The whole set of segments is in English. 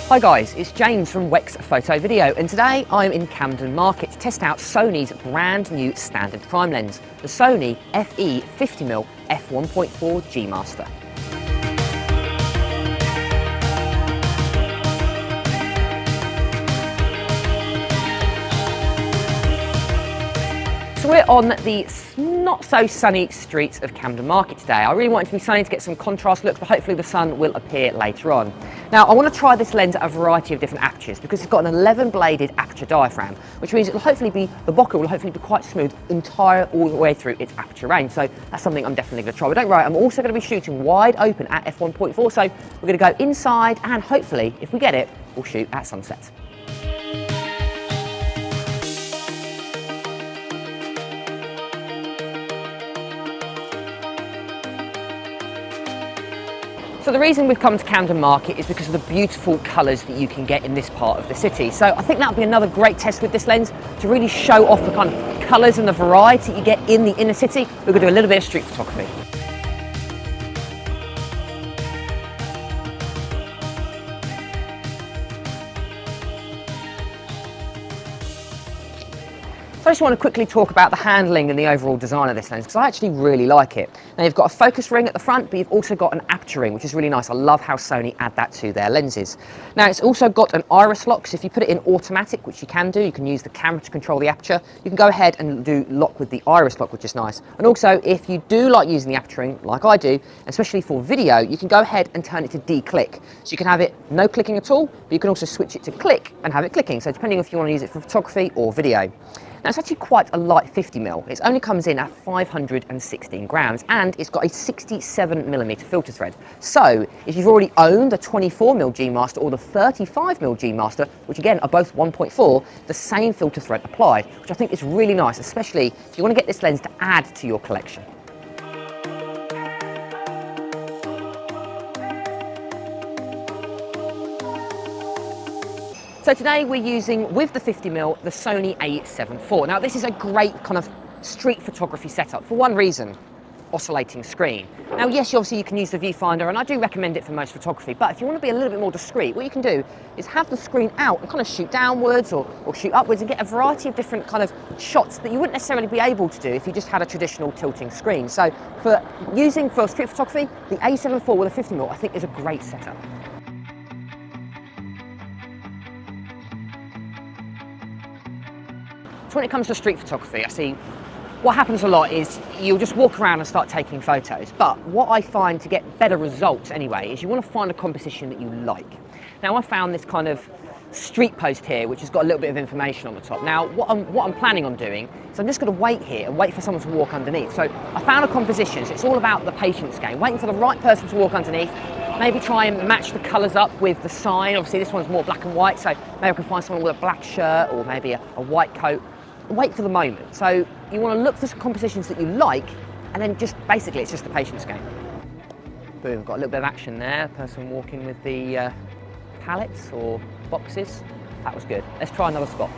Hi guys, it's James from Wex Photo Video, and today I'm in Camden Market to test out Sony's brand new standard prime lens, the Sony FE 50mm f1.4 G Master. So we're on the not so sunny streets of Camden Market today. I really want it to be sunny to get some contrast looks, but hopefully the sun will appear later on. Now I want to try this lens at a variety of different apertures because it's got an 11 bladed aperture diaphragm, which means it'll hopefully be, the bokeh will hopefully be quite smooth all the way through its aperture range. So that's something I'm definitely going to try. But don't worry, I'm also going to be shooting wide open at f1.4, so we're going to go inside and hopefully, if we get it, we'll shoot at sunset. So the reason we've come to Camden Market is because of the beautiful colours that you can get in this part of the city. So I think that'll be another great test with this lens to really show off the kind of colours and the variety you get in the inner city. We're going to do a little bit of street photography. So I just want to quickly talk about the handling and the overall design of this lens because I actually really like it. Now you've got a focus ring at the front, but you've also got an aperture ring, which is really nice. I love how Sony add that to their lenses. Now it's also got an iris lock, so if you put it in automatic, which you can do, you can use the camera to control the aperture. You can go ahead and do lock with the iris lock, which is nice. And also, if you do like using the aperture ring, like I do, especially for video, you can go ahead and turn it to de-click. So you can have it no clicking at all, but you can also switch it to click and have it clicking. So depending if you want to use it for photography or video. Now it's actually quite a light 50mm. It only comes in at 516 grams and it's got a 67mm filter thread. So if you've already owned the 24mm G Master or the 35mm G Master, which again are both 1.4, the same filter thread applied, which I think is really nice, especially if you want to get this lens to add to your collection. So today we're using, with the 50mm, the Sony A7S III. Now this is a great kind of street photography setup for one reason, oscillating screen. Now yes, obviously you can use the viewfinder and I do recommend it for most photography, but if you want to be a little bit more discreet, what you can do is have the screen out and kind of shoot downwards or shoot upwards and get a variety of different kind of shots that you wouldn't necessarily be able to do if you just had a traditional tilting screen. So for street photography, the A7S III with a 50mm I think is a great setup. When it comes to street photography, I see what happens a lot is you'll just walk around and start taking photos. But what I find to get better results anyway is you want to find a composition that you like. Now I found this kind of street post here, which has got a little bit of information on the top. Now what I'm planning on doing is I'm just going to wait here and wait for someone to walk underneath. So I found a composition, so it's all about the patience game, waiting for the right person to walk underneath. Maybe try and match the colours up with the sign. Obviously this one's more black and white, so maybe I can find someone with a black shirt or maybe a white coat. Wait for the moment. So you want to look for some compositions that you like, and then just basically it's just the patience game. Boom, got a little bit of action there. Person walking with the pallets or boxes. That was good. Let's try another spot.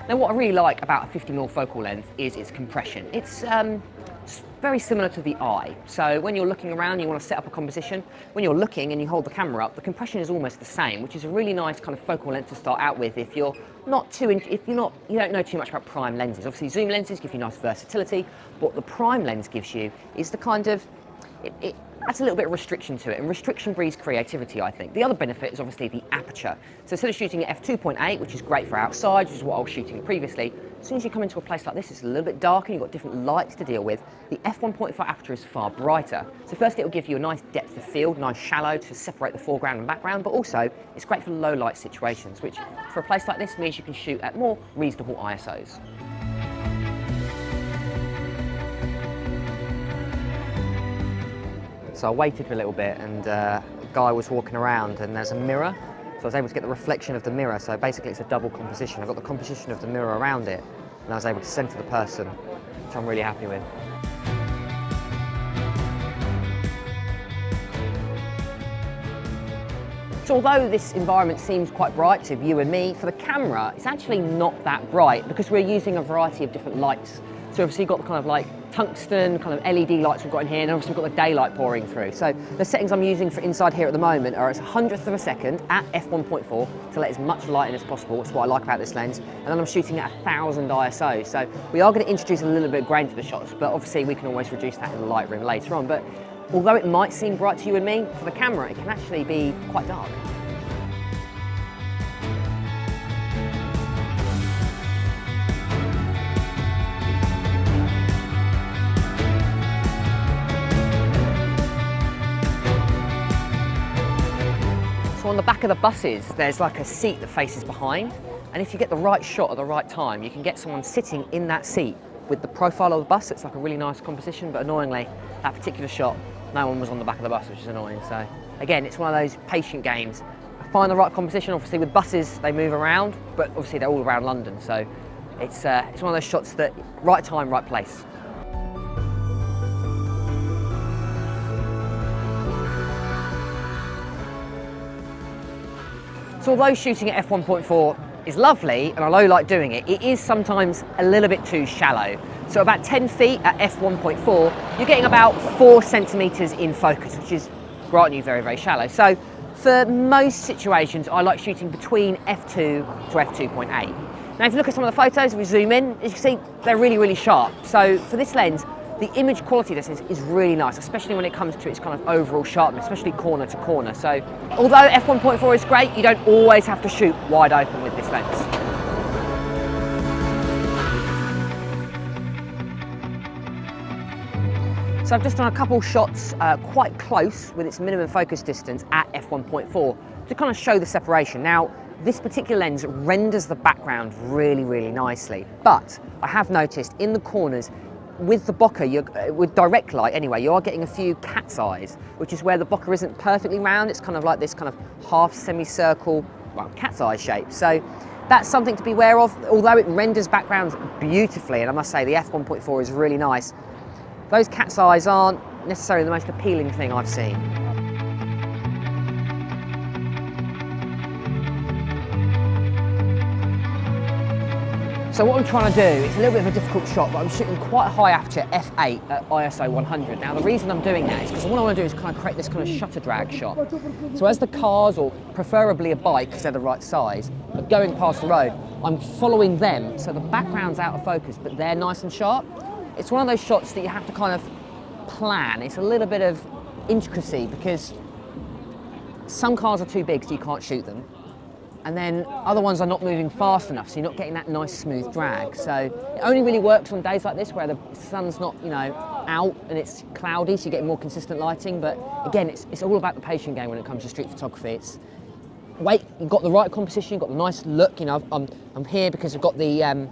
Now what I really like about a 50mm focal length is its compression. It's very similar to the eye. So when you're looking around, you want to set up a composition. When you're looking and you hold the camera up, the compression is almost the same, which is a really nice kind of focal length to start out with if you don't know too much about prime lenses. Obviously zoom lenses give you nice versatility, but what the prime lens gives you is the kind of, it adds a little bit of restriction to it, and restriction breeds creativity, I think. The other benefit is obviously the aperture. So instead of shooting at f2.8, which is great for outside, which is what I was shooting previously, as soon as you come into a place like this, it's a little bit darker, you've got different lights to deal with. The f1.4 aperture is far brighter. So first it'll give you a nice depth of field, nice shallow to separate the foreground and background, but also it's great for low light situations, which for a place like this means you can shoot at more reasonable ISOs. So I waited for a little bit and a guy was walking around and there's a mirror. So I was able to get the reflection of the mirror. So basically it's a double composition. I got the composition of the mirror around it and I was able to center the person, which I'm really happy with. So although this environment seems quite bright to you and me, for the camera, it's actually not that bright because we're using a variety of different lights. So obviously you've got kind of like tungsten, kind of LED lights we've got in here, and obviously we've got the daylight pouring through. So the settings I'm using for inside here at the moment are at 100th of a second at f1.4 to let as much light in as possible. That's what I like about this lens. And then I'm shooting at 1000 ISO. So we are going to introduce a little bit of grain to the shots, but obviously we can always reduce that in the Lightroom later on. But although it might seem bright to you and me, for the camera, it can actually be quite dark. So on the back of the buses, there's like a seat that faces behind. And if you get the right shot at the right time, you can get someone sitting in that seat with the profile of the bus. It's like a really nice composition, but annoyingly, that particular shot, no one was on the back of the bus, which is annoying. So again, it's one of those patient games. Find the right composition. Obviously with buses, they move around, but obviously they're all around London. So it's one of those shots that right time, right place. So although shooting at f1.4 is lovely, and although I like doing it, it is sometimes a little bit too shallow. So about 10 feet at f1.4, you're getting about 4 centimeters in focus, which is, grant you, very, very shallow. So for most situations, I like shooting between f2 to f2.8. Now, if you look at some of the photos, if we zoom in, as you can see, they're really, really sharp. So for this lens, the image quality of this is really nice, especially when it comes to its kind of overall sharpness, especially corner to corner. So although f1.4 is great, you don't always have to shoot wide open with this lens. So I've just done a couple shots quite close with its minimum focus distance at f1.4 to kind of show the separation. Now, this particular lens renders the background really, really nicely, but I have noticed in the corners, with the bokeh, with direct light anyway, you are getting a few cat's eyes, which is where the bokeh isn't perfectly round. It's kind of like this kind of half semicircle, well, cat's eye shape. So that's something to be aware of. Although it renders backgrounds beautifully, and I must say the f1.4 is really nice, those cat's eyes aren't necessarily the most appealing thing I've seen. So what I'm trying to do, it's a little bit of a difficult shot, but I'm shooting quite a high aperture f8 at ISO 100. Now the reason I'm doing that is because what I want to do is kind of create this kind of shutter drag shot. So as the cars, or preferably a bike because they're the right size, are going past the road, I'm following them, so the background's out of focus, but they're nice and sharp. It's one of those shots that you have to kind of plan. It's a little bit of intricacy because some cars are too big so you can't shoot them. And then other ones are not moving fast enough, so you're not getting that nice smooth drag. So it only really works on days like this where the sun's not, you know, out and it's cloudy, so you're getting more consistent lighting. But again, it's all about the patient game when it comes to street photography. It's you've got the right composition, you've got the nice look. You know, I'm here because I've got the kind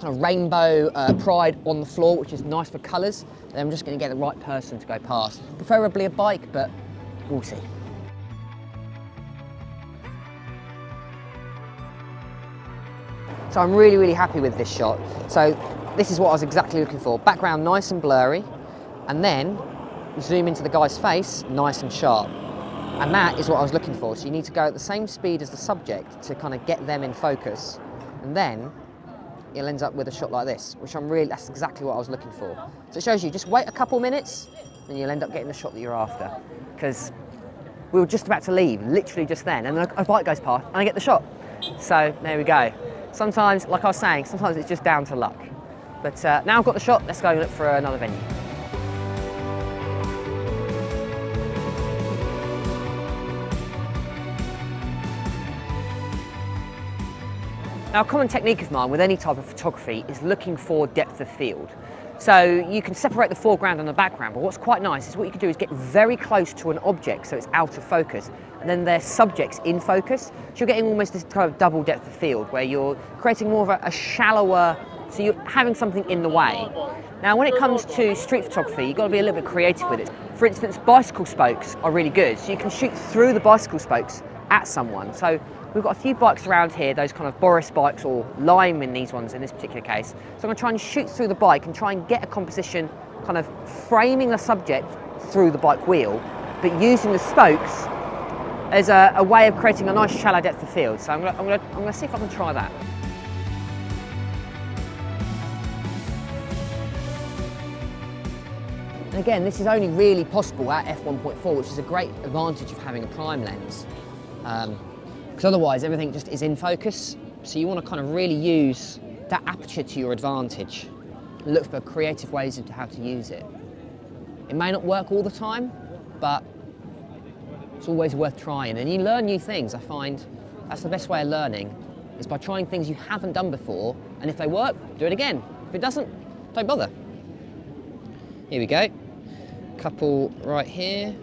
of rainbow pride on the floor, which is nice for colours. And I'm just going to get the right person to go past, preferably a bike, but we'll see. So I'm really, really happy with this shot. So this is what I was exactly looking for. Background nice and blurry, and then zoom into the guy's face, nice and sharp. And that is what I was looking for. So you need to go at the same speed as the subject to kind of get them in focus. And then you'll end up with a shot like this, which that's exactly what I was looking for. So it shows you, just wait a couple minutes, and you'll end up getting the shot that you're after. Because we were just about to leave, literally just then, and a bike goes past, and I get the shot. So there we go. Sometimes, like I was saying, sometimes it's just down to luck. But now I've got the shot, let's go and look for another venue. Now, a common technique of mine with any type of photography is looking for depth of field. So you can separate the foreground and the background, but what's quite nice is what you can do is get very close to an object so it's out of focus, and then their subjects in focus. So you're getting almost this kind of double depth of field where you're creating more of a shallower, so you're having something in the way. Now, when it comes to street photography, you've got to be a little bit creative with it. For instance, bicycle spokes are really good, so you can shoot through the bicycle spokes at someone. So we've got a few bikes around here, those kind of Boris bikes, or lime in these ones in this particular case. So I'm going to try and shoot through the bike and try and get a composition kind of framing the subject through the bike wheel, but using the spokes there's a way of creating a nice shallow depth of field. So I'm gonna see if I can try that. And again, this is only really possible at f1.4, which is a great advantage of having a prime lens. Because otherwise everything just is in focus. So you want to kind of really use that aperture to your advantage. Look for creative ways into how to use it. It may not work all the time, but it's always worth trying. And you learn new things. I find that's the best way of learning, is by trying things you haven't done before. And if they work, do it again. If it doesn't, don't bother. Here we go. Couple right here.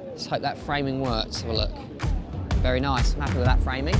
Let's hope that framing works. Have a look. Very nice. I'm happy with that framing.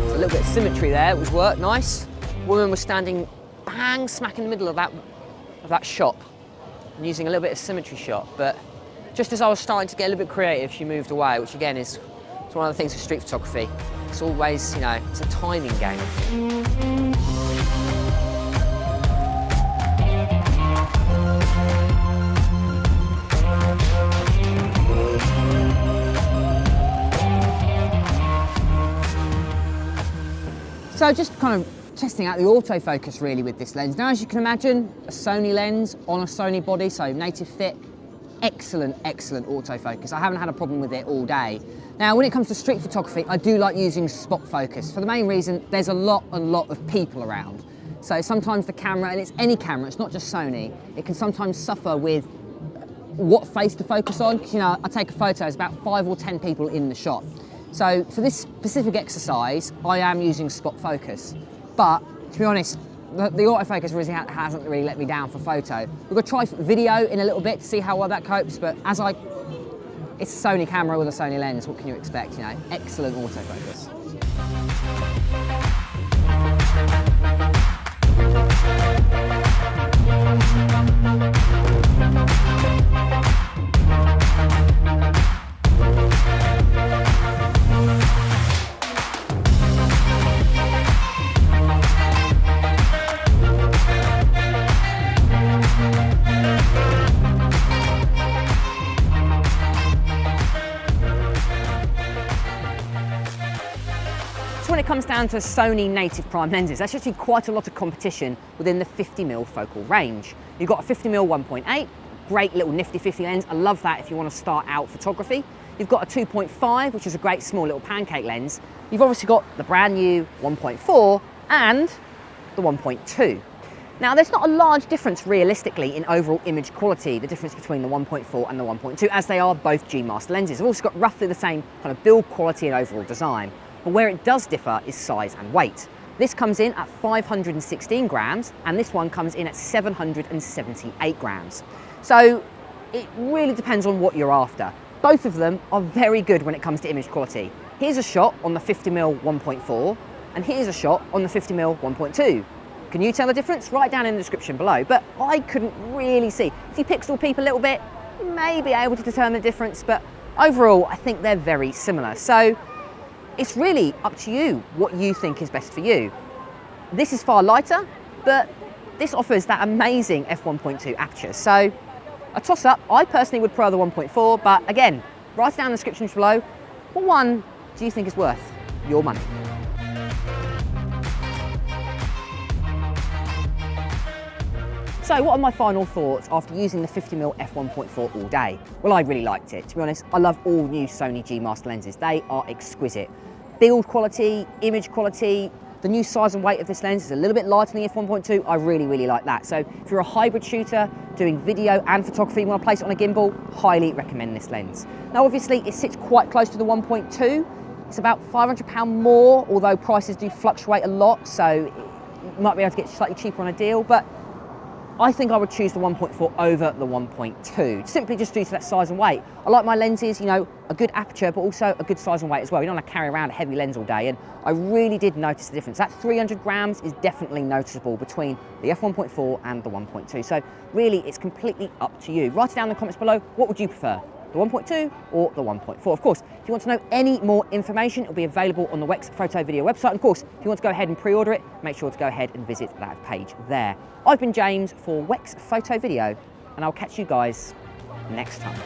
A little bit of symmetry there. It was work. Nice. Woman was standing bang smack in the middle of that shot, and using a little bit of symmetry shot. But just as I was starting to get a little bit creative, she moved away, which again is one of the things with street photography. It's always, you know, it's a timing game. So just kind of testing out the autofocus really with this lens. Now, as you can imagine, a Sony lens on a Sony body, so native fit, excellent, excellent autofocus. I haven't had a problem with it all day. Now, when it comes to street photography, I do like using spot focus for the main reason there's a lot of people around. So sometimes the camera, and it's any camera, it's not just Sony, it can sometimes suffer with what face to focus on. Because, you know, I take a photo, there's about 5 or 10 people in the shot. So for this specific exercise, I am using spot focus. But to be honest, the autofocus really hasn't really let me down for photo. We're gonna try video in a little bit to see how well that copes, but it's a Sony camera with a Sony lens, what can you expect, you know? Excellent autofocus. When it comes down to Sony native prime lenses, there's actually quite a lot of competition within the 50mm focal range. You've got a 50mm 1.8, great little nifty 50 lens. I love that if you want to start out photography. You've got a 2.5, which is a great small little pancake lens. You've obviously got the brand new 1.4 and the 1.2. Now, there's not a large difference realistically in overall image quality, the difference between the 1.4 and the 1.2, as they are both G-Master lenses. They've also got roughly the same kind of build quality and overall design. But where it does differ is size and weight. This comes in at 516 grams, and this one comes in at 778 grams. So it really depends on what you're after. Both of them are very good when it comes to image quality. Here's a shot on the 50mm 1.4, and here's a shot on the 50mm 1.2. Can you tell the difference? Write down in the description below, but I couldn't really see. If you pixel peep a little bit, you may be able to determine the difference, but overall, I think they're very similar. So it's really up to you what you think is best for you. This is far lighter, but this offers that amazing f1.2 aperture. So a toss up, I personally would prefer the 1.4, but again, write it down in the description below. What one do you think is worth your money? So what are my final thoughts after using the 50mm f1.4 all day? Well, I really liked it. To be honest, I love all new Sony G-Master lenses. They are exquisite. Build quality, image quality, the new size and weight of this lens is a little bit lighter than the f1.2. I really like that. So if you're a hybrid shooter, doing video and photography, you want to place it on a gimbal, highly recommend this lens. Now, obviously, it sits quite close to the 1.2. It's about £500 more, although prices do fluctuate a lot, so you might be able to get slightly cheaper on a deal, but I think I would choose the 1.4 over the 1.2, simply just due to that size and weight. I like my lenses, you know, a good aperture, but also a good size and weight as well. You don't want to carry around a heavy lens all day, and I really did notice the difference. That 300 grams is definitely noticeable between the f1.4 and the 1.2. So really, it's completely up to you. Write it down in the comments below. What would you prefer? the 1.2 or the 1.4. Of course, if you want to know any more information, it'll be available on the Wex Photo Video website. And of course, if you want to go ahead and pre-order it, make sure to go ahead and visit that page there. I've been James for Wex Photo Video, and I'll catch you guys next time.